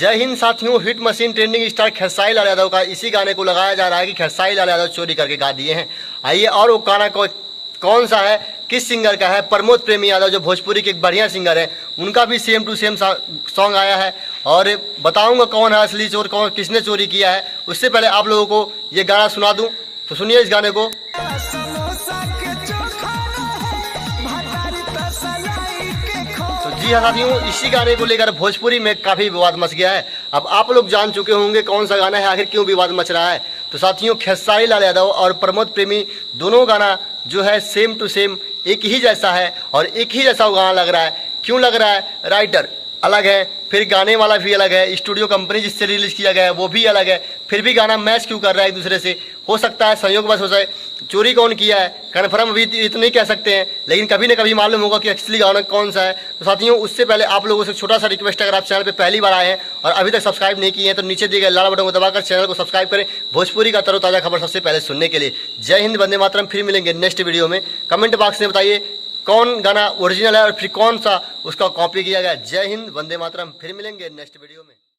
जय हिंद साथियों, hit machine trending star Khesari Lal Yadav का इसी गाने को लगाया जा रहा है कि खेसारी लाल यादव चोरी करके गा दिए हैं। आइए, और वो गाना कौन सा है, किस सिंगर का है? प्रमोद प्रेमी यादव जो भोजपुरी के एक बढ़िया सिंगर है, उनका भी सेम टू सेम सॉन्ग आया है और बताऊंगा कौन है असली चोर, कौन किसने चोरी किया है। उससे पहले आप लोगों को ये गाना सुना दूं, तो सुनिए इस गाने को। तो जी हाँ साथियों, इसी गाने को लेकर भोजपुरी में काफ़ी विवाद मच गया है। अब आप लोग जान चुके होंगे कौन सा गाना है, आखिर क्यों विवाद मच रहा है। तो साथियों, खेसारी लाल यादव और प्रमोद प्रेमी दोनों गाना जो है सेम टू सेम एक ही जैसा है और एक ही जैसा वो गाना लग रहा है। क्यों लग रहा है? राइटर अलग है, फिर गाने वाला भी अलग है, स्टूडियो कंपनी जिससे रिलीज किया गया है वो भी अलग है, फिर भी गाना मैच क्यों कर रहा है एक दूसरे से? हो सकता है संयोग बस हो जाए। चोरी कौन किया है कन्फर्म अभी इतना नहीं कह सकते हैं, लेकिन कभी ना कभी मालूम होगा कि एक्चुअली गाना कौन सा है। तो साथियों, उससे पहले आप लोगों से छोटा सा रिक्वेस्ट, अगर आप चैनल पे पहली बार आए हैं और अभी तक सब्सक्राइब नहीं किए हैं तो नीचे दिए गए लाल बटन को दबाकर चैनल को सब्सक्राइब करें भोजपुरी का तरोताज़ा खबर सबसे पहले सुनने के लिए। जय हिंद, वंदे मातरम। फिर मिलेंगे नेक्स्ट वीडियो में। कमेंट बॉक्स में बताइए कौन गाना ओरिजिनल है और फिर कौन सा उसका कॉपी किया गया। जय हिंद, वंदे मातरम। फिर मिलेंगे नेक्स्ट वीडियो में।